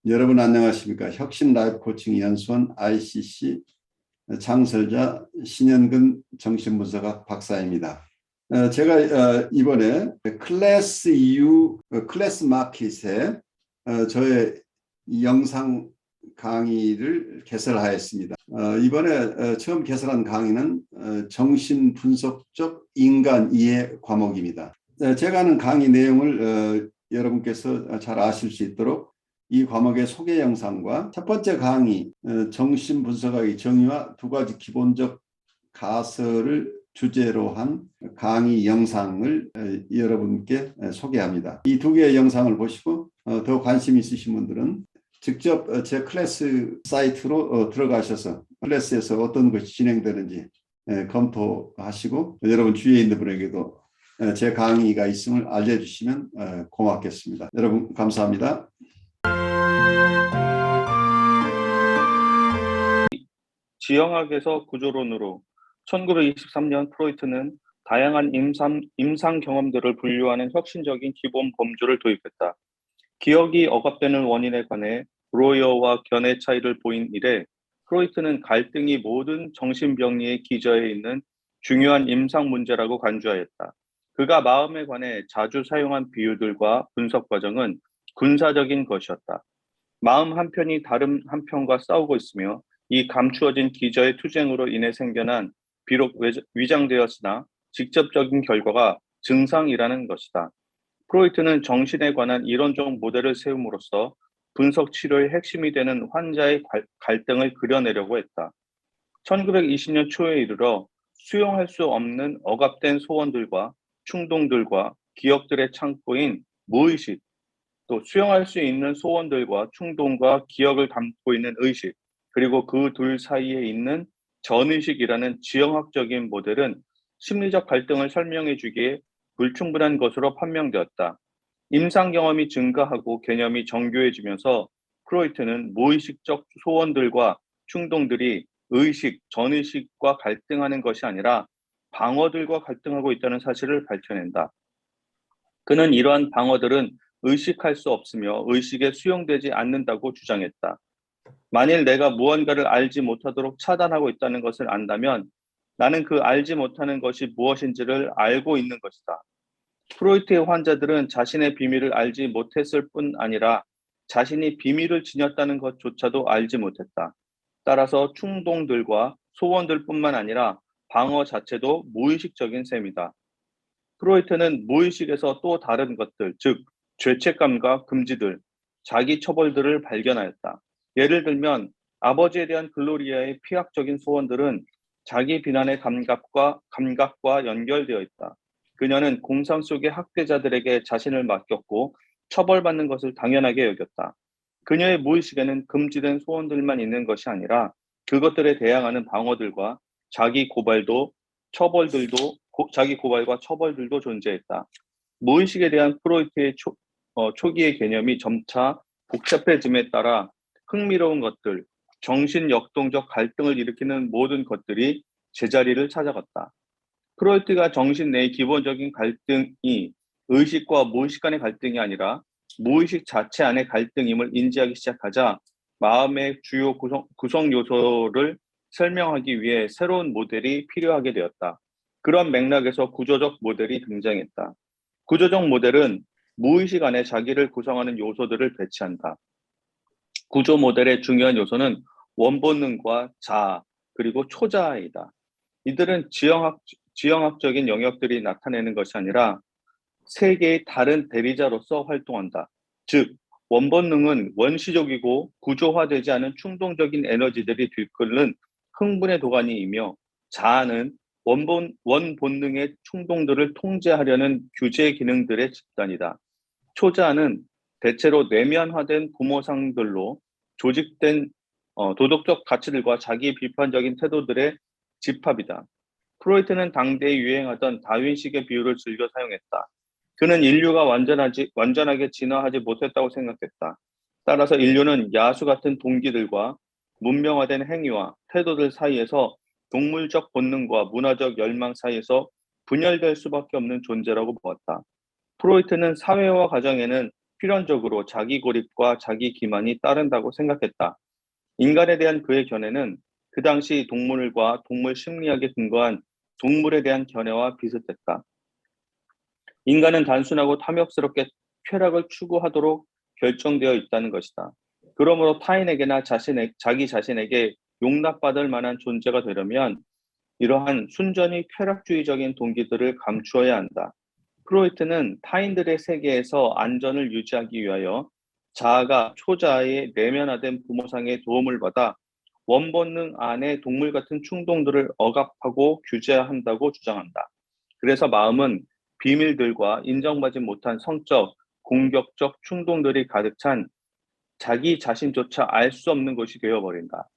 여러분 안녕하십니까? 혁신 라이프 코칭 연수원 ICC 창설자 신현근 정신분석학 박사입니다. 제가 이번에 클래스 EU 클래스 마켓에 저의 영상 강의를 개설하였습니다. 이번에 처음 개설한 강의는 정신분석적 인간 이해 과목입니다. 제가 하는 강의 내용을 여러분께서 잘 아실 수 있도록 이 과목의 소개 영상과 첫 번째 강의 정신분석학의 정의와 두 가지 기본적 가설을 주제로 한 강의 영상을 여러분께 소개합니다. 이 두 개의 영상을 보시고 더 관심 있으신 분들은 직접 제 클래스 사이트로 들어가셔서 클래스에서 어떤 것이 진행되는지 검토하시고 여러분 주위에 있는 분에게도 제 강의가 있음을 알려주시면 고맙겠습니다. 여러분 감사합니다. 지형학에서 구조론으로 1923년 프로이트는 다양한 임상 경험들을 분류하는 혁신적인 기본 범주를 도입했다. 기억이 억압되는 원인에 관해 브로이어와 견해 차이를 보인 이래 프로이트는 갈등이 모든 정신병리의 기저에 있는 중요한 임상 문제라고 간주하였다. 그가 마음에 관해 자주 사용한 비유들과 분석 과정은 군사적인 것이었다. 마음 한편이 다른 한편과 싸우고 있으며 이 감추어진 기저의 투쟁으로 인해 생겨난 비록 위장되었으나 직접적인 결과가 증상이라는 것이다. 프로이트는 정신에 관한 이론적 모델을 세움으로써 분석 치료의 핵심이 되는 환자의 갈등을 그려내려고 했다. 1920년 초에 이르러 수용할 수 없는 억압된 소원들과 충동들과 기억들의 창고인 무의식, 또 수용할 수 있는 소원들과 충동과 기억을 담고 있는 의식, 그리고 그 둘 사이에 있는 전의식이라는 지형학적인 모델은 심리적 갈등을 설명해 주기에 불충분한 것으로 판명되었다. 임상 경험이 증가하고 개념이 정교해지면서 프로이트는 무의식적 소원들과 충동들이 의식, 전의식과 갈등하는 것이 아니라 방어들과 갈등하고 있다는 사실을 밝혀낸다. 그는 이러한 방어들은 의식할 수 없으며 의식에 수용되지 않는다고 주장했다. 만일 내가 무언가를 알지 못하도록 차단하고 있다는 것을 안다면 나는 그 알지 못하는 것이 무엇인지를 알고 있는 것이다. 프로이트의 환자들은 자신의 비밀을 알지 못했을 뿐 아니라 자신이 비밀을 지녔다는 것조차도 알지 못했다. 따라서 충동들과 소원들뿐만 아니라 방어 자체도 무의식적인 셈이다. 프로이트는 무의식에서 또 다른 것들, 즉 죄책감과 금지들, 자기 처벌들을 발견하였다. 예를 들면 아버지에 대한 글로리아의 피학적인 소원들은 자기 비난의 감각과 연결되어 있다. 그녀는 공상 속의 학대자들에게 자신을 맡겼고 처벌받는 것을 당연하게 여겼다. 그녀의 무의식에는 금지된 소원들만 있는 것이 아니라 그것들에 대항하는 방어들과 자기 고발도 처벌들도 자기 고발과 처벌들도 존재했다. 무의식에 대한 프로이트의 초기의 개념이 점차 복잡해짐에 따라 흥미로운 것들, 정신 역동적 갈등을 일으키는 모든 것들이 제자리를 찾아갔다. 프로이트가 정신 내의 기본적인 갈등이 의식과 무의식 간의 갈등이 아니라 무의식 자체 안의 갈등임을 인지하기 시작하자 마음의 주요 구성 요소를 설명하기 위해 새로운 모델이 필요하게 되었다. 그런 맥락에서 구조적 모델이 등장했다. 구조적 모델은 무의식 안에 자기를 구성하는 요소들을 배치한다. 구조 모델의 중요한 요소는 원본능과 자아, 그리고 초자아이다. 이들은 지형학적인 영역들이 나타내는 것이 아니라 세 개의 다른 대리자로서 활동한다. 즉, 원본능은 원시적이고 구조화되지 않은 충동적인 에너지들이 들끓는 흥분의 도가니이며 자아는 원본능의 충동들을 통제하려는 규제 기능들의 집단이다. 초자아는 대체로 내면화된 부모상들로 조직된 도덕적 가치들과 자기 비판적인 태도들의 집합이다. 프로이트는 당대에 유행하던 다윈식의 비유를 즐겨 사용했다. 그는 인류가 완전하게 진화하지 못했다고 생각했다. 따라서 인류는 야수 같은 동기들과 문명화된 행위와 태도들 사이에서 동물적 본능과 문화적 열망 사이에서 분열될 수밖에 없는 존재라고 보았다. 프로이트는 사회와 가정에는 필연적으로 자기 고립과 자기 기만이 따른다고 생각했다. 인간에 대한 그의 견해는 그 당시 동물과 동물 심리학에 근거한 동물에 대한 견해와 비슷했다. 인간은 단순하고 탐욕스럽게 쾌락을 추구하도록 결정되어 있다는 것이다. 그러므로 타인에게나 자기 자신에게 용납받을 만한 존재가 되려면 이러한 순전히 쾌락주의적인 동기들을 감추어야 한다. 프로이트는 타인들의 세계에서 안전을 유지하기 위하여 자아가 초자아의 내면화된 부모상의 도움을 받아 원본능 안에 동물 같은 충동들을 억압하고 규제한다고 주장한다. 그래서 마음은 비밀들과 인정받지 못한 성적, 공격적 충동들이 가득 찬 자기 자신조차 알 수 없는 것이 되어버린다.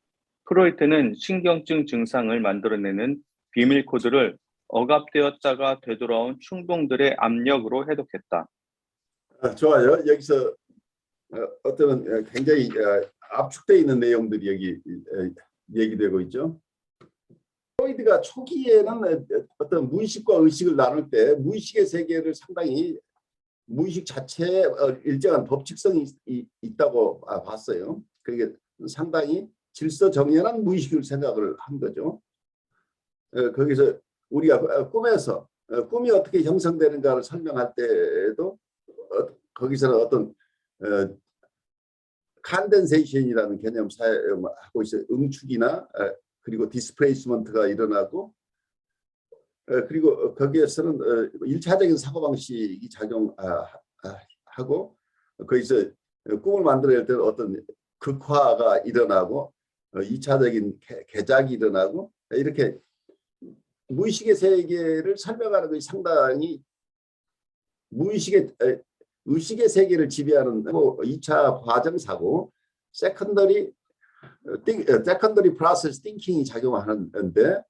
프로이트는 신경증 증상을 만들어내는 비밀 코드를 억압되었다가 되돌아온 충동들의 압력으로 해독했다. 좋아요. 여기서 어떤 굉장히 압축되어 있는 내용들이 여기 얘기되고 있죠. 프로이드가 초기에는 어떤 무의식과 의식을 나눌 때 무의식의 세계를 상당히 무의식 자체에 일정한 법칙성이 있다고 봤어요. 그게 상당히 질서정연한 무의식을 생각을 한 거죠. 거기서 우리가 꿈에서 꿈이 어떻게 형성되는가를 설명할 때도 거기서는 어떤 컨덴세이션이라는 개념 사용하고 있어요. 응축이나 그리고 디스플레이스먼트가 일어나고 그리고 거기에서는 1차적인 사고방식이 작용하고 거기서 꿈을 만들어낼 때는 어떤 극화가 일어나고 2차적인 개작이 일어나고 이렇게 무의식의 세계를 설명하는 것이 상당히 의식의 세계를 지배하는 2차 과정 사고 세컨더리 프로세스 띵킹이 작용하는데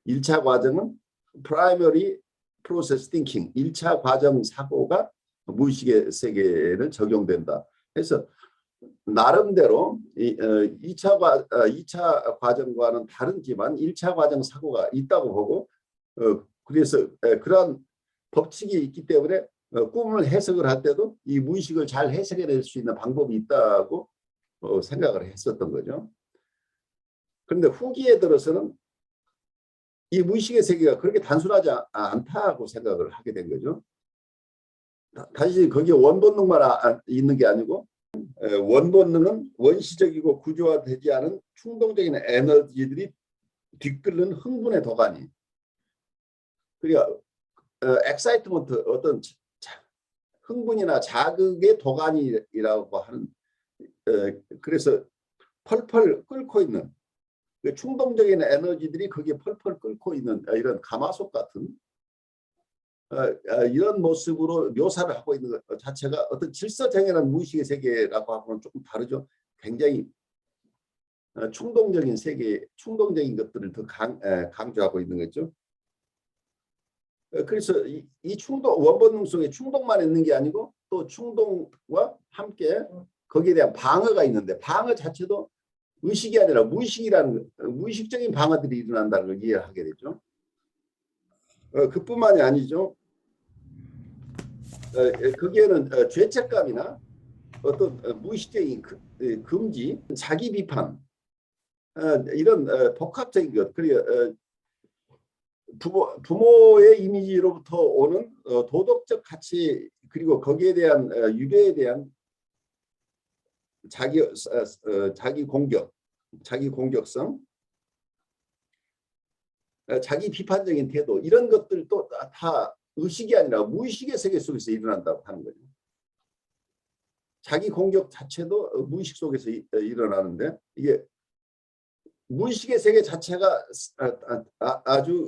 1차 과정은 프라이머리 프로세스 띵킹 1차 과정 사고가 무의식의 세계에는 적용된다. 그래서 나름대로 2차 과정과는 다르지만 1차 과정 사고가 있다고 보고 그래서 그러한 법칙이 있기 때문에 꿈을 해석을 할 때도 이 무의식을 잘 해석해낼 수 있는 방법이 있다고 생각을 했었던 거죠. 그런데 후기에 들어서는 이 무의식의 세계가 그렇게 단순하지 않다고 생각을 하게 된 거죠. 다시 거기에 원본능만 있는 게 아니고 원본능은 원시적이고 구조화되지 않은 충동적인 에너지들이 뒤끓는 흥분의 도가니. 그러니까 엑사이트먼트 어떤 흥분이나 자극의 도가니라고 하는 그래서 펄펄 끓고 있는 충동적인 에너지들이 거기에 펄펄 끓고 있는 이런 가마솥 같은 이런 모습으로 묘사를 하고 있는 것 자체가 어떤 질서정연한 무의식의 세계라고 하고는 조금 다르죠. 굉장히 충동적인 세계, 충동적인 것들을 더 강조하고 있는 거죠. 그래서 이 충동, 원본능 속에 충동만 있는 게 아니고 또 충동과 함께 거기에 대한 방어가 있는데 방어 자체도 의식이 아니라 무의식적인 방어들이 일어난다는 걸 이해하게 되죠. 그뿐만이 아니죠. 거기에는 죄책감이나 어떤 무의식적인 금지, 자기 비판 이런 복합적인 것 그리고 부모의 이미지로부터 오는 도덕적 가치 그리고 거기에 대한 유배에 대한 자기 공격성, 자기 비판적인 태도 이런 것들도 다 의식이 아니라 무의식의 세계 속에서 일어난다고 하는 거죠. 자기 공격 자체도 무의식 속에서 일어나는데 이게 무의식의 세계 자체가 아주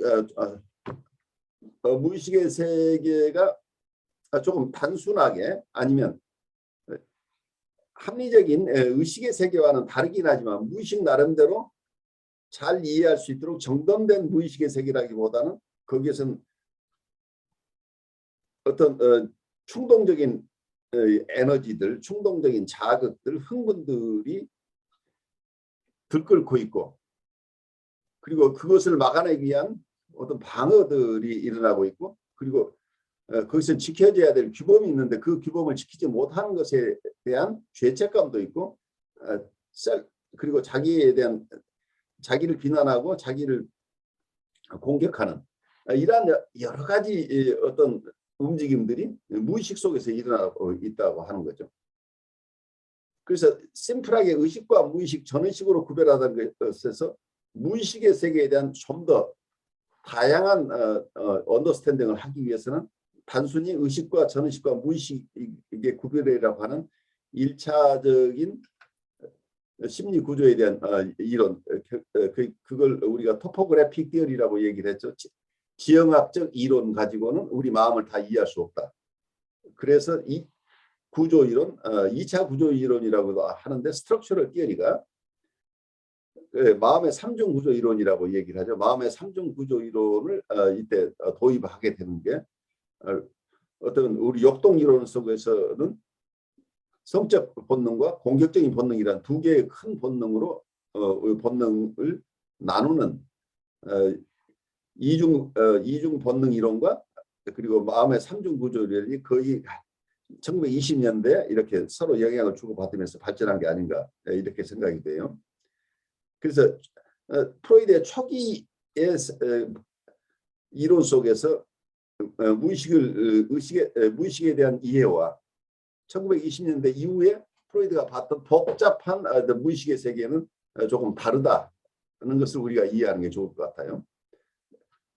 무의식의 세계가 조금 단순하게 아니면 합리적인 의식의 세계와는 다르긴 하지만 무의식 나름대로 잘 이해할 수 있도록 정돈된 무의식의 세계라기보다는 거기에서는 어떤 충동적인 에너지들, 충동적인 자극들, 흥분들이 들끓고 있고 그리고 그것을 막아내기 위한 어떤 방어들이 일어나고 있고 그리고 거기서 지켜져야 될 규범이 있는데 그 규범을 지키지 못하는 것에 대한 죄책감도 있고 그리고 자기에 대한 자기를 비난하고 자기를 공격하는 이러한 여러 가지 어떤 움직임들이 무의식 속에서 일어나고 있다고 하는 거죠. 그래서 심플하게 의식과 무의식, 전의식으로 구별하다는 것에서 무의식의 세계에 대한 좀 더 다양한 언더스탠딩을 하기 위해서는 단순히 의식과 전의식과 무의식의 구별이라고 하는 1차적인 심리 구조에 대한 이론, 그걸 우리가 토포그래픽 티어리라고 얘기를 했죠. 지형학적 이론 가지고는 우리 마음을 다 이해할 수 없다. 그래서 이 구조 이론, 2차 구조 이론이라고도 하는데 스트럭처럴 티어리가 마음의 3중 구조 이론이라고 얘기를 하죠. 마음의 3중 구조 이론을 이때 도입하게 되는 게 어떤 우리 역동 이론 속에서는 성적 본능과 공격적인 본능이란 두 개의 큰 본능으로 본능을 나누는 이중 본능 이론과 그리고 마음의 3중 구조 이론이 거의 1920년대 이렇게 서로 영향을 주고받으면서 발전한 게 아닌가 이렇게 생각이 돼요. 그래서 프로이드의 초기의 이론 속에서 무의식에 대한 이해와 1920년대 이후에 프로이드가 봤던 복잡한 무의식의 세계는 조금 다르다는 것을 우리가 이해하는 게 좋을 것 같아요.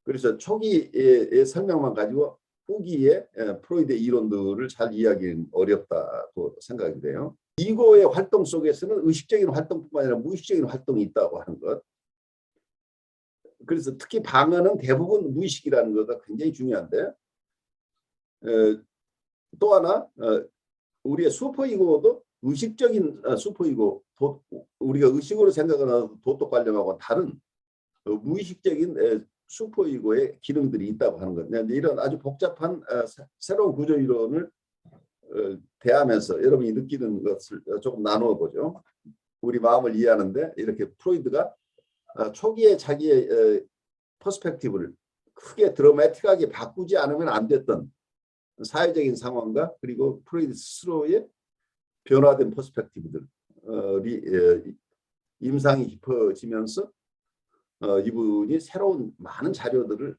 그래서 초기의 설명만 가지고 후기에 프로이드의 이론들을 잘 이해하기는 어렵다고 생각이 돼요. 이거의 활동 속에서는 의식적인 활동뿐만 아니라 무의식적인 활동이 있다고 하는 것. 그래서 특히 방어는 대부분 무의식이라는 것가 굉장히 중요한데 또 하나 우리의 슈퍼이고도 의식적인 슈퍼이고 우리가 의식으로 생각하는 도덕 관념하고 다른 무의식적인 슈퍼이고의 기능들이 있다고 하는 건데 이런 아주 복잡한 새로운 구조 이론을 대하면서 여러분이 느끼는 것을 조금 나누어 보죠. 우리 마음을 이해하는데 이렇게 프로이드가 초기에 자기의 퍼스펙티브를 크게 드라마틱하게 바꾸지 않으면 안 됐던 사회적인 상황과 그리고 프로이드 스스로의 변화된 퍼스펙티브들이 임상이 깊어지면서 이분이 새로운 많은 자료들을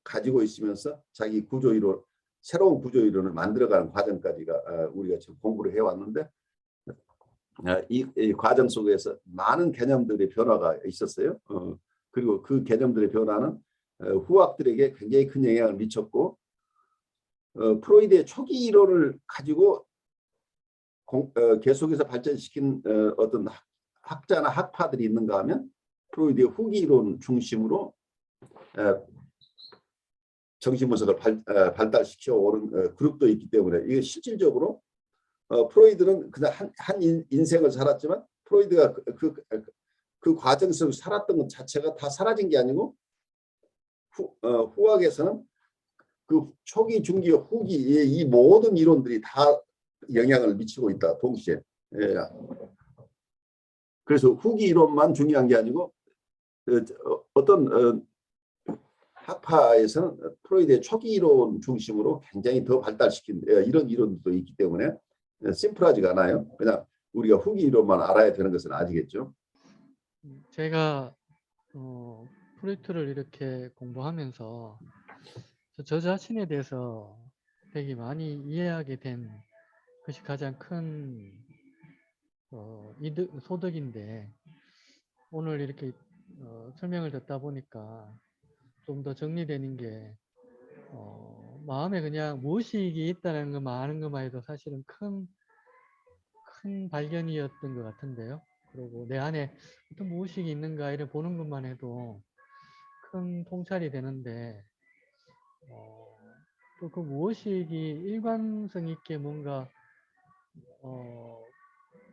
가지고 있으면서 자기 구조 이론, 새로운 구조 이론을 만들어가는 과정까지가 우리가 지금 공부를 해왔는데 이 과정 속에서 많은 개념들의 변화가 있었어요. 그리고 그 개념들의 변화는 후학들에게 굉장히 큰 영향을 미쳤고 프로이드의 초기 이론을 가지고 계속해서 발전시킨 어떤 학자나 학파들이 있는가 하면 프로이드의 후기 이론 중심으로 정신분석을 발달시켜 오른 그룹도 있기 때문에 이게 실질적으로 프로이드는 그냥 한 인생을 살았지만 프로이드가 그 과정 속에 살았던 것 자체가 다 사라진 게 아니고 후학에서는 그 초기, 중기, 후기의 이 모든 이론들이 다 영향을 미치고 있다. 동시에. 예. 그래서 후기 이론만 중요한 게 아니고 어떤 학파에서는 프로이드의 초기 이론 중심으로 굉장히 더 발달시킨 이런 이론도 있기 때문에 심플하지가 않아요. 그냥 우리가 후기 이론만 알아야 되는 것은 아니겠죠. 제가 프로이트를 이렇게 공부하면서 저 자신에 대해서 되게 많이 이해하게 된 것이 가장 큰 소득인데 오늘 이렇게 설명을 듣다 보니까 좀 더 정리되는 게 마음에 그냥 무의식이 있다는 것만 아는 것만 해도 사실은 큰 발견이었던 것 같은데요. 그리고 내 안에 어떤 무의식이 있는가 이를 보는 것만 해도 큰 통찰이 되는데 또 그 무의식이 일관성 있게 뭔가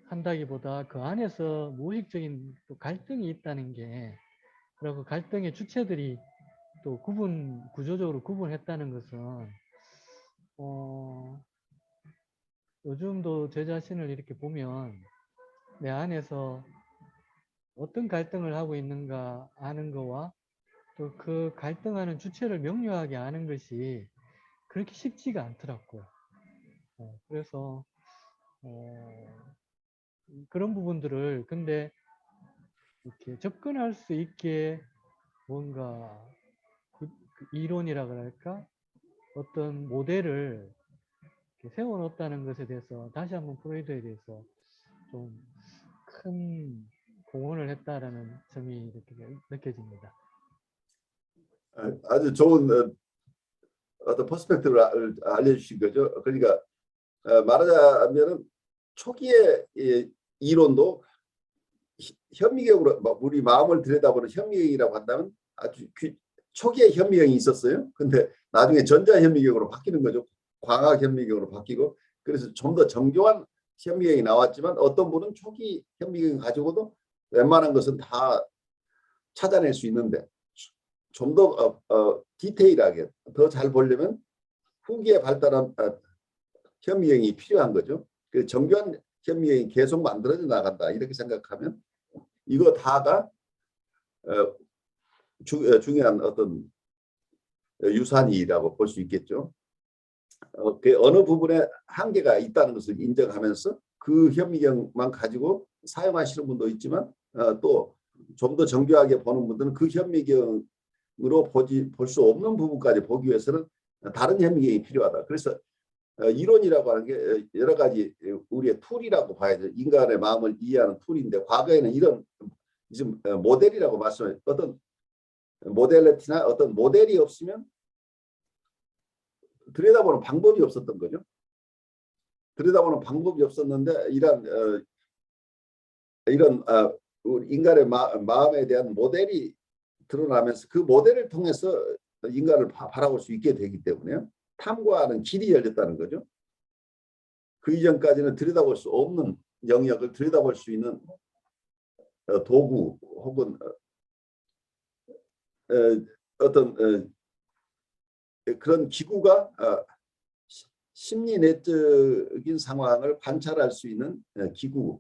한다기보다 그 안에서 무의식적인 또 갈등이 있다는 게 그리고 갈등의 주체들이 또 구조적으로 구분했다는 것은 요즘도 제 자신을 이렇게 보면 내 안에서 어떤 갈등을 하고 있는가 아는 거와 또 그 갈등하는 주체를 명료하게 아는 것이 그렇게 쉽지가 않더라고요. 그래서 그런 부분들을 근데 이렇게 접근할 수 있게 뭔가 그 이론이라 그럴까? 어떤 모델을 이렇게 세워놓았다는 것에 대해서 다시 한번 프로이드에 대해서 좀 큰 공헌을 했다라는 점이 이렇게 느껴집니다. 아주 좋은 어떤 퍼스펙티브를 알려주신 거죠. 그러니까 말하자면은 초기의 이론도 현미경으로 우리 마음을 들여다보는 현미경이라고 한다면 아주 초기에 현미경이 있었어요. 근데 나중에 전자현미경으로 바뀌는 거죠. 광학 현미경으로 바뀌고 그래서 좀 더 정교한 현미경이 나왔지만 어떤 분은 초기 현미경 가지고도 웬만한 것은 다 찾아낼 수 있는데 좀 더 디테일하게 더 잘 보려면 후기에 발달한 현미경이 필요한 거죠. 그 정교한 현미경이 계속 만들어져 나간다 이렇게 생각하면 이거 다가 중요한 어떤 유산이라고 볼 수 있겠죠. 그 어느 부분에 한계가 있다는 것을 인정하면서 그 현미경만 가지고 사용하시는 분도 있지만 또 좀 더 정교하게 보는 분들은 그 현미경으로 볼 수 없는 부분까지 보기 위해서는 다른 현미경이 필요하다. 그래서 이론이라고 하는 게 여러 가지 우리의 툴이라고 봐야죠. 인간의 마음을 이해하는 툴인데 과거에는 이런 지금 모델이라고 말씀하신 어떤 모델리티나 어떤 모델이 없으면 들여다보는 방법이 없었던 거죠. 들여다보는 방법이 없었는데 이런 인간의 마음에 대한 모델이 드러나면서 그 모델을 통해서 인간을 바라볼 수 있게 되기 때문에 탐구하는 길이 열렸다는 거죠. 그 이전까지는 들여다볼 수 없는 영역을 들여다볼 수 있는 도구 혹은 어떤 그런 기구가 심리 내적인 상황을 관찰할 수 있는 기구,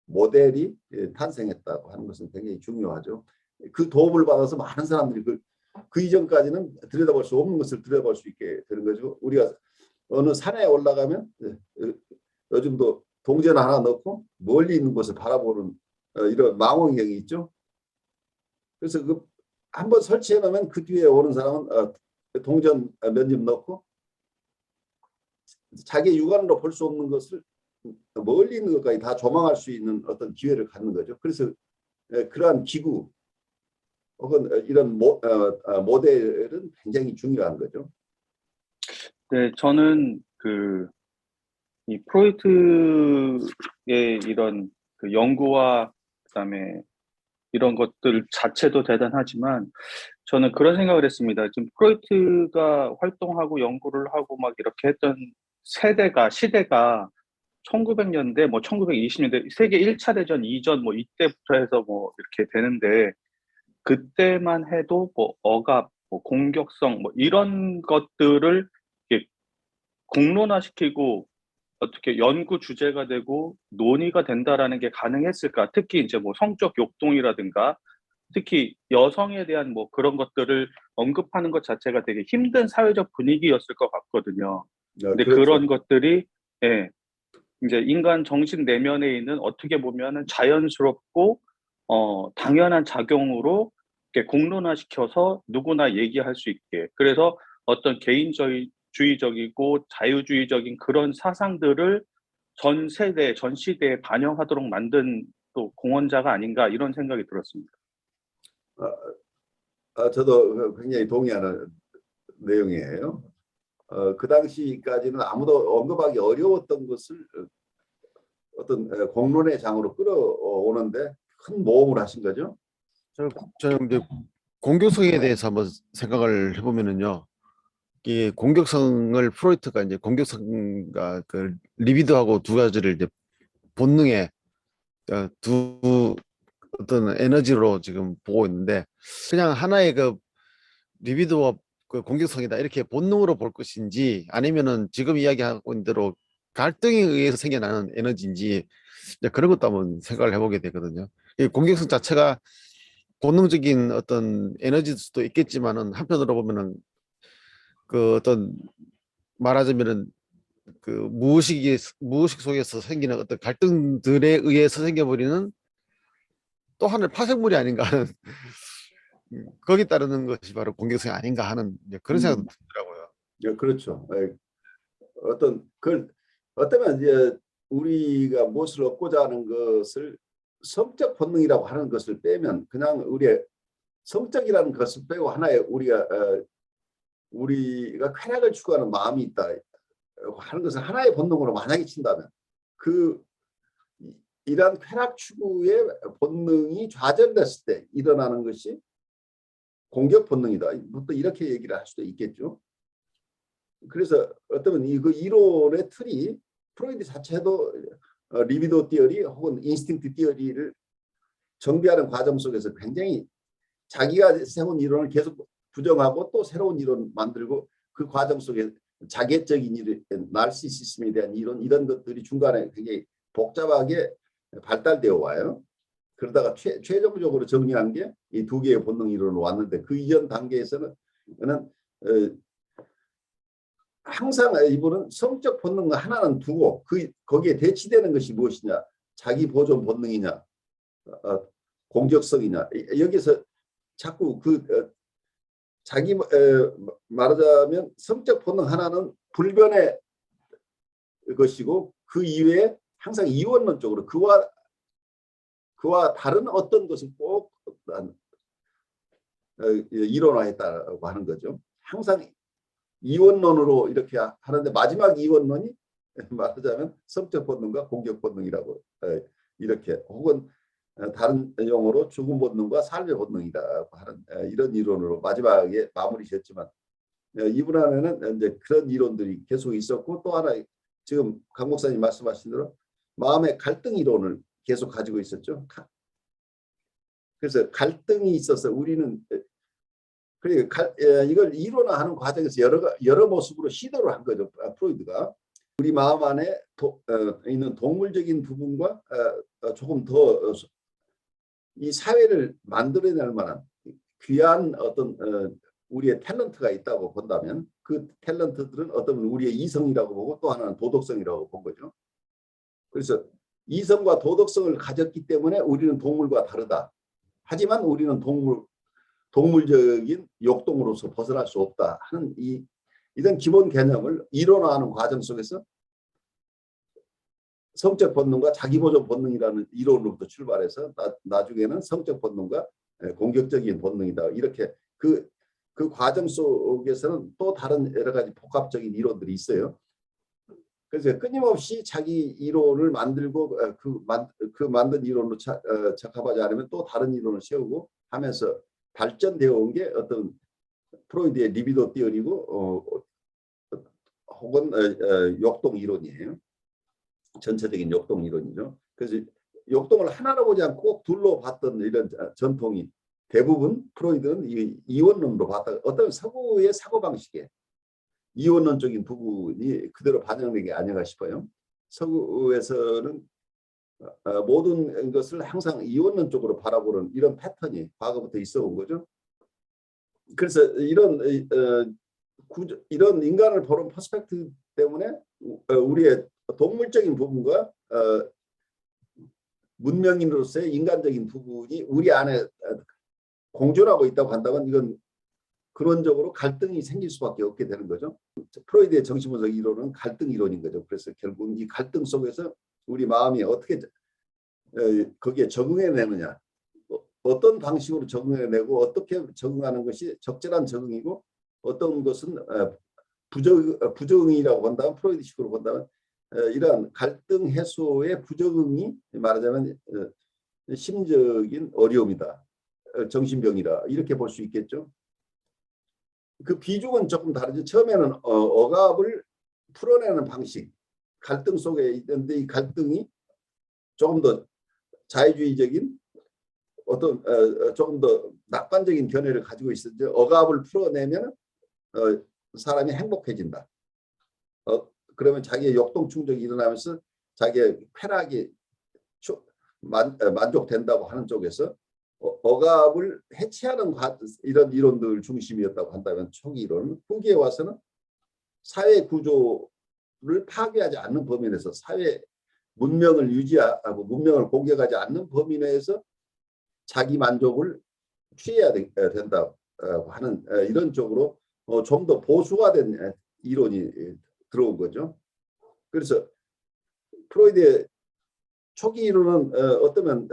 모델이 탄생했다고 하는 것은 굉장히 중요하죠. 그 도움을 받아서 많은 사람들이 그 이전까지는 들여다볼 수 없는 것을 들여다볼 수 있게 되는 거죠. 우리가 어느 산에 올라가면 요즘도 동전 하나 넣고 멀리 있는 곳을 바라보는 이런 망원경이 있죠. 그래서 한번 설치해 놓으면 그 뒤에 오는 사람은 동전 몇 점 넣고 자기 육안으로 볼 수 없는 것을 멀리 있는 것까지 다 조망할 수 있는 어떤 기회를 갖는 거죠. 그래서 그러한 기구 혹은 이런 모델은 굉장히 중요한 거죠. 네, 저는 이 프로이트의 이런 그 연구와 그다음에 이런 것들 자체도 대단하지만 저는 그런 생각을 했습니다. 지금 프로이트가 활동하고 연구를 하고 막 이렇게 했던 시대가 1900년대, 뭐 1920년대 세계 1차 대전 이전 뭐 이때부터 해서 뭐 이렇게 되는데 그때만 해도 뭐 억압, 뭐 공격성 뭐 이런 것들을 이렇게 공론화시키고 어떻게 연구 주제가 되고 논의가 된다라는 게 가능했을까? 특히 이제 뭐 성적 욕동이라든가 특히 여성에 대한 뭐 그런 것들을 언급하는 것 자체가 되게 힘든 사회적 분위기였을 것 같거든요. 근데 그렇죠. 그런 것들이 예, 이제 인간 정신 내면에 있는 어떻게 보면은 자연스럽고 당연한 작용으로 이렇게 공론화시켜서 누구나 얘기할 수 있게. 그래서 어떤 개인주의적이고 자유주의적인 그런 사상들을 전 세대, 전 시대에 반영하도록 만든 또 공헌자가 아닌가 이런 생각이 들었습니다. 저도 굉장히 동의하는 내용이에요. 그 당시까지는 아무도 언급하기 어려웠던 것을 어떤 공론의 장으로 끌어오는데 큰 모험을 하신 거죠. 저는 이제 공격성에 대해서 한번 생각을 해보면은요. 이 공격성을 프로이트가 이제 공격성과 그 리비도하고 두 가지를 이제 본능의 두 어떤 에너지로 지금 보고 있는데 그냥 하나의 그 리비도와 그 공격성이다 이렇게 본능으로 볼 것인지 아니면은 지금 이야기하고 있는 대로 갈등에 의해서 생겨나는 에너지인지 이제 그런 것도 한번 생각을 해보게 되거든요. 이 공격성 자체가 본능적인 어떤 에너지일 수도 있겠지만은 한편으로 보면은 그 어떤 말하자면은 그 무의식 속에서 생기는 어떤 갈등들에 의해서 생겨버리는 또 하나의 파생물이 아닌가 하는 거기 따르는 것이 바로 공격성이 아닌가 하는 이제 그런 생각도 들더라고요. 예, 그렇죠. 예, 어떤 그 어쩌면 이제 우리가 무엇을 얻고자 하는 것을 성적 본능이라고 하는 것을 빼면 그냥 우리의 성적이라는 것을 빼고 하나의 우리가 쾌락을 추구하는 마음이 있다 하는 것을 하나의 본능으로 만약에 친다면 그 이러한 쾌락 추구의 본능이 좌절됐을 때 일어나는 것이 공격 본능이다. 또 이렇게 얘기를 할 수도 있겠죠. 그래서 어쩌면 그 이론의 틀이 프로이드 자체도 리비도 티어리 혹은 인스팅트 티어리를 정비하는 과정 속에서 굉장히 자기가 세운 이론을 계속 부정하고 또 새로운 이론 만들고 그 과정 속에 자객적인 일, 나르시시즘에 대한 이론 이런 것들이 중간에 굉장히 복잡하게 발달되어 와요. 그러다가 최종적으로 정리한 게 이 두 개의 본능 이론으로 왔는데 그 이전 단계에서는 항상 이분은 성적 본능 하나는 두고 거기에 대치되는 것이 무엇이냐, 자기 보존 본능이냐, 공격성이냐, 여기서 자꾸 자기 말하자면 성적 본능 하나는 불변의 것이고 그 이외에 항상 이원론적으로 그와 다른 어떤 것을 꼭 이론화했다고 하는 거죠. 항상 이원론으로 이렇게 하는데 마지막 이원론이 말하자면 성적 본능과 공격 본능이라고 이렇게 혹은 다른 용어로 죽음 본능과 삶의 본능이라고 하는 이런 이론으로 마지막에 마무리 지었지만 이분 안에는 이제 그런 이론들이 계속 있었고 또 하나 지금 강 목사님 말씀하신 대로 마음의 갈등 이론을 계속 가지고 있었죠. 그래서 갈등이 있어서 우리는 이걸 이론화하는 과정에서 여러 모습으로 시도를 한 거죠. 프로이드가 우리 마음 안에 있는 동물적인 부분과 조금 더 이 사회를 만들어낼 만한 귀한 어떤 우리의 탤런트가 있다고 본다면 그 탤런트들은 어떤 우리의 이성이라고 보고 또 하나는 도덕성이라고 본 거죠. 그래서 이성과 도덕성을 가졌기 때문에 우리는 동물과 다르다. 하지만 우리는 동물적인 욕동으로서 벗어날 수 없다 하는 이런 기본 개념을 이론화하는 과정 속에서 성적 본능과 자기보존 본능이라는 이론으로부터 출발해서 나중에는 성적 본능과 공격적인 본능이다. 이렇게 그 과정 속에서는 또 다른 여러 가지 복합적인 이론들이 있어요. 그래서 끊임없이 자기 이론을 만들고 그 만든 이론으로 적합하지 않으면 또 다른 이론을 세우고 하면서 발전되어 온 게 어떤 프로이드의 리비도 티어리고 혹은 역동 이론이에요. 전체적인 역동 이론이죠. 그래서 역동을 하나로 보지 않고 꼭 둘로 봤던 이런 전통이 대부분 프로이드는 이원론으로 봤다. 어떤 서구의 사고방식에 이원론적인 부분이 그대로 반영된 게 아닌가 싶어요. 서구에서는 모든 것을 항상 이원론적으로 바라보는 이런 패턴이 과거부터 있어 온 거죠. 그래서 이런 인간을 보는 퍼스펙티브 때문에 우리의 동물적인 부분과 문명인으로서의 인간적인 부분이 우리 안에 공존하고 있다고 한다면 이건 근원적으로 갈등이 생길 수밖에 없게 되는 거죠. 프로이드의 정신분석 이론은 갈등 이론인 거죠. 그래서 결국 이 갈등 속에서 우리 마음이 어떻게 거기에 적응해내느냐, 어떤 방식으로 적응해내고 어떻게 적응하는 것이 적절한 적응이고 어떤 것은 부적응이라고 본다면 프로이드식으로 본다면 이러한 갈등 해소의 부적응이 말하자면 심적인 어려움이다. 정신병이다. 이렇게 볼 수 있겠죠. 그 비중은 조금 다르죠. 처음에는 억압을 풀어내는 방식, 갈등 속에 있는데 이 갈등이 조금 더 자유주의적인 어떤 조금 더 낙관적인 견해를 가지고 있었죠. 억압을 풀어내면 사람이 행복해진다. 그러면 자기의 역동 충족이 일어나면서 자기의 쾌락이 만족된다고 하는 쪽에서 억압을 해체하는 이런 이론들 중심이었다고 한다면 초기 이론, 후기에 와서는 사회 구조를 파괴하지 않는 범위 내에서 사회 문명을 유지하고 문명을 공격하지 않는 범위 내에서 자기 만족을 취해야 된다고 하는 이런 쪽으로 좀 더 보수화된 이론이 들어온 거죠. 그래서 프로이드의 초기 이론은 어떠면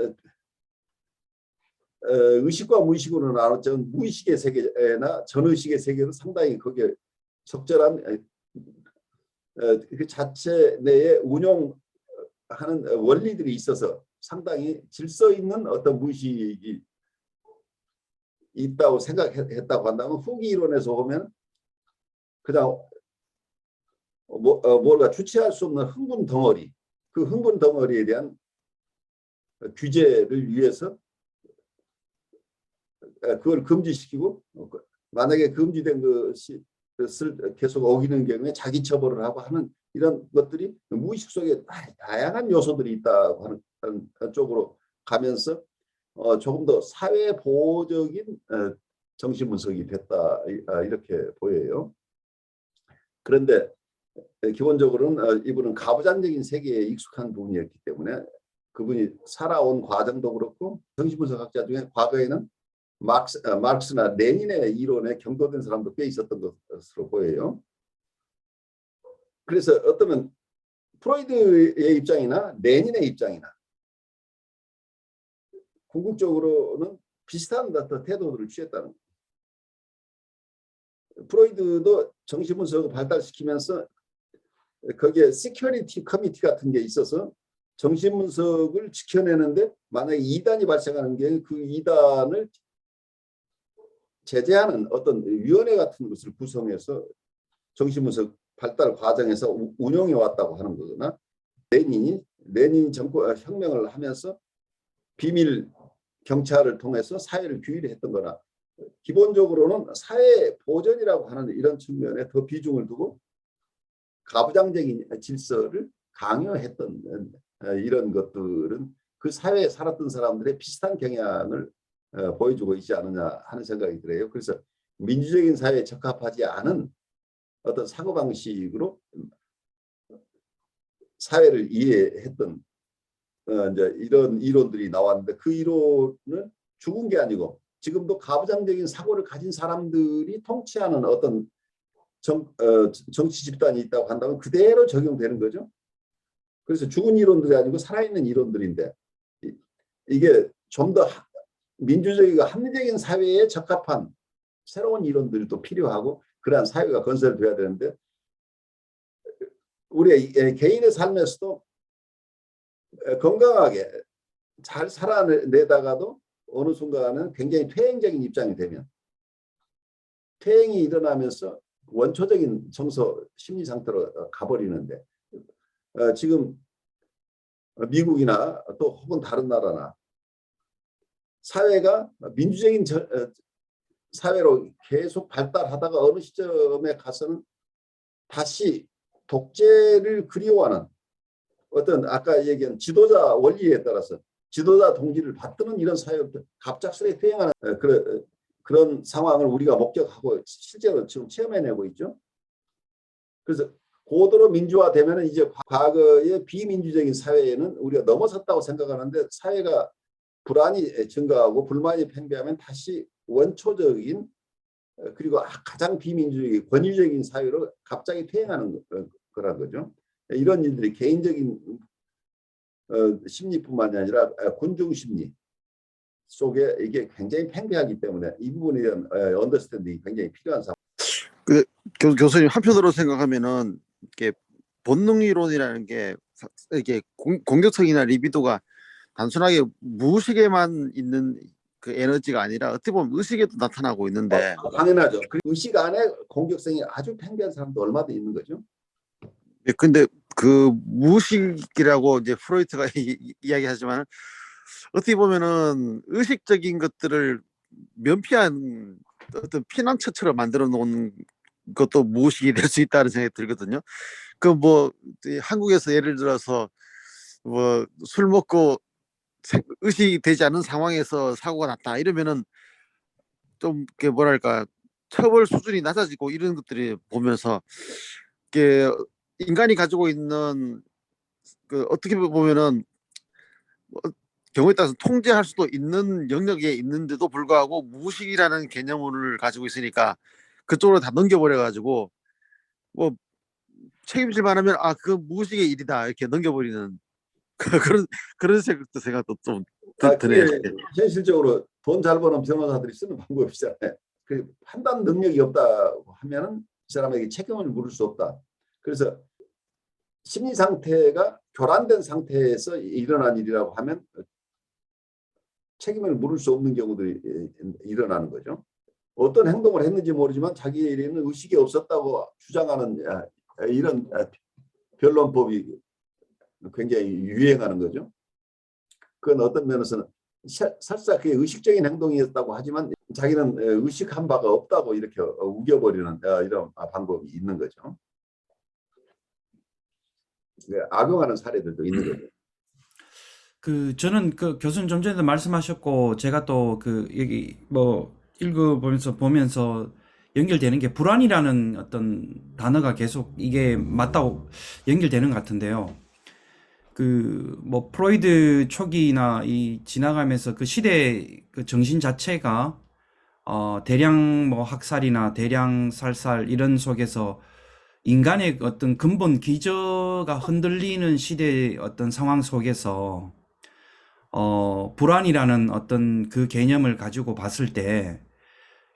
의식과 무의식으로 나눴지만 무의식의 세계나 전의식의 세계도 상당히 거기에 적절한 그 자체 내에 운용하는 원리들이 있어서 상당히 질서 있는 어떤 무의식이 있다고 생각했다고 한다면 후기 이론에서 보면 그냥 뭔가 주체할 수 없는 흥분 덩어리, 그 흥분 덩어리에 대한 규제를 위해서 그걸 금지시키고 만약에 금지된 것을 계속 어기는 경우에 자기 처벌을 하고 하는 이런 것들이 무의식 속에 다양한 요소들이 있다고 하는 쪽으로 가면서 조금 더 사회 보호적인 정신 분석이 됐다 이렇게 보여요. 그런데 기본적으로는 이분은 가부장적인 세계에 익숙한 분이었기 때문에 그분이 살아온 과정도 그렇고 정신분석학자 중에 과거에는 마르크스나 레닌의 이론에 경도된 사람도 꽤 있었던 것으로 보여요. 그래서 어쩌면 프로이드의 입장이나 레닌의 입장이나 궁극적으로는 비슷한 태도들을 취했다는 거예요. 프로이드도 정신분석을 발달시키면서 거기에 시큐리티 커미티 같은 게 있어서 정신분석을 지켜내는데 만약에 이단이 발생하는 경우에 그 이단을 제재하는 어떤 위원회 같은 것을 구성해서 정신분석 발달 과정에서 운영해 왔다고 하는 거거나 레닌이 정권 혁명을 하면서 비밀 경찰을 통해서 사회를 규율했던 거나 기본적으로는 사회 보전이라고 하는 이런 측면에 더 비중을 두고 가부장적인 질서를 강요했던 이런 것들은 그 사회에 살았던 사람들의 비슷한 경향을 보여주고 있지 않느냐 하는 생각이 들어요. 그래서 민주적인 사회에 적합하지 않은 어떤 사고방식으로 사회를 이해했던 이제 이런 이론들이 나왔는데 그 이론은 죽은 게 아니고 지금도 가부장적인 사고를 가진 사람들이 통치하는 어떤 정치 집단이 있다고 한다면 그대로 적용되는 거죠. 그래서 죽은 이론들이 아니고 살아있는 이론들인데 이게 좀 더 민주적이고 합리적인 사회에 적합한 새로운 이론들이 또 필요하고 그러한 사회가 건설돼야 되는데 우리 개인의 삶에서도 건강하게 잘 살아내다가도 어느 순간은 굉장히 퇴행적인 입장이 되면 퇴행이 일어나면서 원초적인 정서 심리 상태로 가버리는데 지금 미국이나 또 혹은 다른 나라나 사회가 민주적인 사회로 계속 발달하다가 어느 시점에 가서는 다시 독재를 그리워하는 어떤 아까 얘기한 지도자 원리에 따라서 지도자 동기를 받드는 이런 사회로 갑작스레 퇴행하는 그런 상황을 우리가 목격하고 실제로 지금 체험해내고 있죠. 그래서 고도로 민주화되면 이제 과거의 비민주적인 사회에는 우리가 넘어섰다고 생각하는데 사회가 불안이 증가하고 불만이 팽배하면 다시 원초적인 그리고 가장 비민주적인 권위적인 사회로 갑자기 퇴행하는 거란 거죠. 이런 일들이 개인적인 심리뿐만이 아니라 군중 심리 속에 이게 굉장히 팽배하기 때문에 이 부분에 대한 언더스탠딩이 굉장히 필요한 상황. 교수님 한편으로 생각하면은 이게 본능 이론이라는 게 이게 공격성이나 리비도가 단순하게 무의식에만 있는 그 에너지가 아니라 어떻게 보면 의식에도 나타나고 있는데 당연하죠. 그 의식 안에 공격성이 아주 팽배한 사람도 얼마나 있는 거죠. 근데 그 무의식이라고 이제 프로이트가 이야기하지만 어떻게 보면은 의식적인 것들을 면피한 어떤 피난처처럼 만들어 놓은 것도 무의식이 될 수 있다는 생각이 들거든요. 그 뭐 한국에서 예를 들어서 뭐 술 먹고 의식이 되지 않은 상황에서 사고가 났다 이러면은 좀 뭐랄까 처벌 수준이 낮아지고 이런 것들이 보면서 이게 인간이 가지고 있는 그 어떻게 보면은 뭐 경우에 따라서 통제할 수도 있는 영역에 있는데도 불구하고 무의식이라는 개념을 가지고 있으니까 그쪽으로 다 넘겨버려 가지고 뭐 책임질 만하면 아 그 무의식의 일이다 이렇게 넘겨버리는 그런 생각도 좀 드네요. 그게 현실적으로 돈 잘 버는 변호사들이 쓰는 방법이잖아요. 그 판단 능력이 없다고 하면은 이 사람에게 책임을 물을 수 없다. 그래서 심리 상태가 교란된 상태에서 일어난 일이라고 하면 책임을 물을 수 없는 경우들이 일어나는 거죠. 어떤 행동을 했는지 모르지만 자기에게는 의식이 없었다고 주장하는 이런 변론법이 굉장히 유행하는 거죠. 그건 어떤 면에서는 설사 그게 의식적인 행동이었다고 하지만 자기는 의식한 바가 없다고 이렇게 우겨버리는 이런 방법이 있는 거죠. 악용하는 사례들도 있는 거죠. 저는 그 교수님 좀 전에도 말씀하셨고 제가 또 그 여기 뭐 보면서 연결되는 게 불안이라는 어떤 단어가 계속 이게 맞다고 연결되는 것 같은데요. 그 뭐 프로이드 초기나 이 지나가면서 그 시대 그 정신 자체가 대량 뭐 학살이나 대량 살살 이런 속에서 인간의 어떤 근본 기저가 흔들리는 시대의 어떤 상황 속에서 불안이라는 어떤 그 개념을 가지고 봤을 때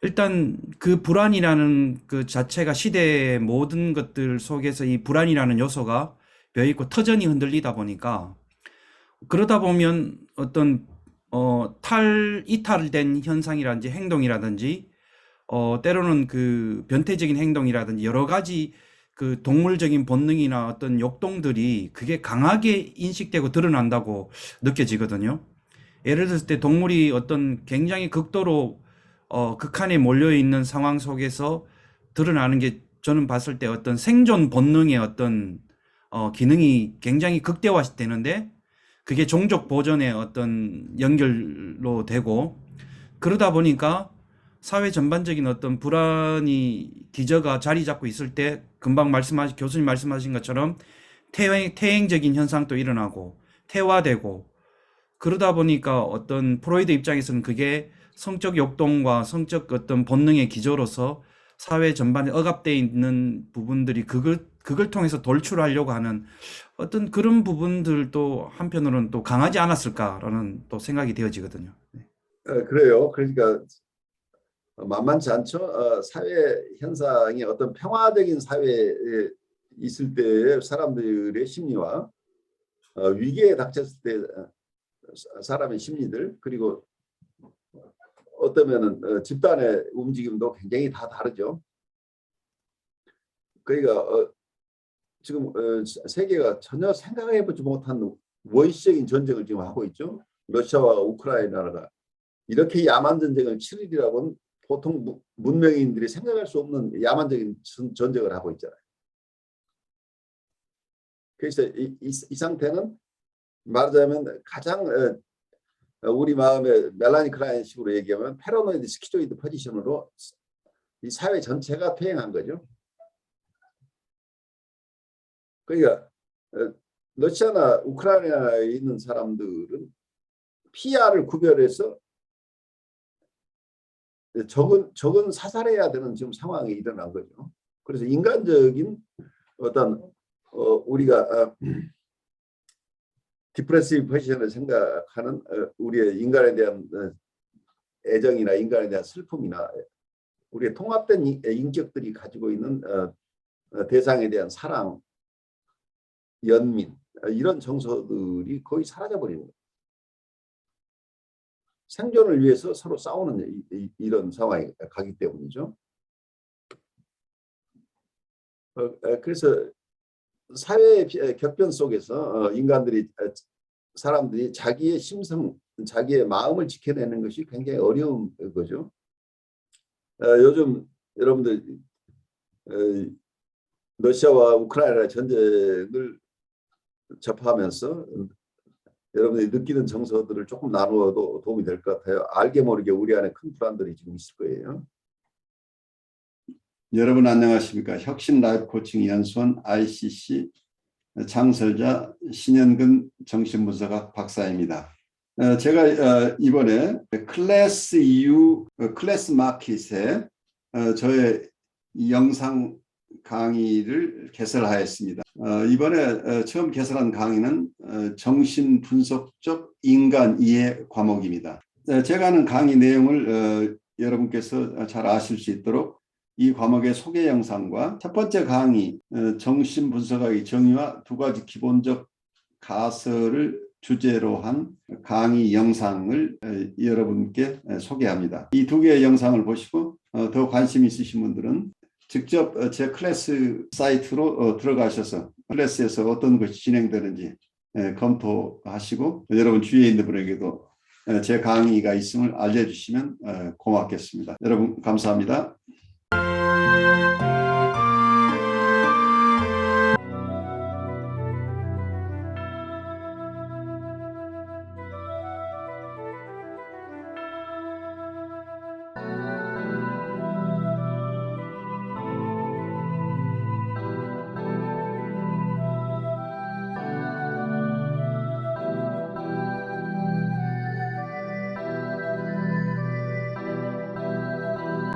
일단 그 불안이라는 그 자체가 시대의 모든 것들 속에서 이 불안이라는 요소가 배어있고 터전이 흔들리다 보니까 그러다 보면 어떤 이탈된 현상이라든지 행동이라든지 때로는 그 변태적인 행동이라든지 여러 가지 그 동물적인 본능이나 어떤 욕동들이 그게 강하게 인식되고 드러난다고 느껴지거든요. 예를 들었을 때 동물이 어떤 굉장히 극도로 극한에 몰려 있는 상황 속에서 드러나는 게 저는 봤을 때 어떤 생존 본능의 어떤 기능이 굉장히 극대화되는데 그게 종족 보존의 어떤 연결로 되고 그러다 보니까 사회 전반적인 어떤 불안이 기저가 자리 잡고 있을 때 금방 교수님 말씀하신 것처럼 퇴행적인 현상도 일어나고 퇴화되고 그러다 보니까 어떤 프로이드 입장에서는 그게 성적 욕동과 성적 어떤 본능의 기저로서 사회 전반에 억압되어 있는 부분들이 그걸 통해서 돌출하려고 하는 어떤 그런 부분들도 한편으로는 또 강하지 않았을까라는 또 생각이 되어지거든요. 네. 그래요. 그러니까 만만치 않죠. 사회 현상이 어떤 평화적인 사회에 있을 때 사람들의 심리와 위기에 닥쳤을 때 사람의 심리들 그리고 어떠면은 집단의 움직임도 굉장히 다 다르죠. 그러니까 지금 세계가 전혀 생각해보지 못한 원시적인 전쟁을 지금 하고 있죠. 러시아와 우크라이나가 이렇게 야만 전쟁을 치르리라고는 보통 문명인들이 생각할 수 없는 야만적인 전쟁을 하고 있잖아요. 그래서 이 상태는 말하자면 가장 우리 마음의 멜라니 클라인 식으로 얘기하면 패러노이드 스키조이드 포지션으로 이 사회 전체가 퇴행한 거죠. 그러니까 러시아나 우크라이나에 있는 사람들은 PR을 구별해서 적은 사살해야 되는 지금 상황이 일어난 거죠. 그래서 인간적인 어떤 우리가 디프레시브 포지션을 생각하는 우리의 인간에 대한 애정이나 인간에 대한 슬픔이나 우리의 통합된 인격들이 가지고 있는 대상에 대한 사랑, 연민 이런 정서들이 거의 사라져버리는 거예요. 생존을 위해서 서로 싸우는 이런 상황에 가기 때문이죠. 그래서 사회의 격변 속에서 사람들이 자기의 심성, 자기의 마음을 지켜내는 것이 굉장히 어려운 거죠. 요즘 여러분들 러시아와 우크라이나 전쟁을 접하면서 여러분들이 느끼는 정서들을 조금 나누어도 도움이 될 것 같아요. 알게 모르게 우리 안에 큰 불안들이 지금 있을 거예요. 여러분 안녕하십니까? 혁신 라이프 코칭 연수원 ICC 창설자 신현근 정신분석학 박사입니다. 제가 이번에 클래스 EU 클래스 마켓에 저의 영상 강의를 개설하였습니다. 이번에 처음 개설한 강의는 정신분석적 인간 이해 과목입니다. 제가 하는 강의 내용을 여러분께서 잘 아실 수 있도록 이 과목의 소개 영상과 첫 번째 강의 정신분석학의 정의와 두 가지 기본적 가설을 주제로 한 강의 영상을 여러분께 소개합니다. 이 두 개의 영상을 보시고 더 관심 있으신 분들은 직접 제 클래스 사이트로 들어가셔서 클래스에서 어떤 것이 진행되는지 검토하시고 여러분 주위에 있는 분에게도 제 강의가 있음을 알려주시면 고맙겠습니다. 여러분 감사합니다.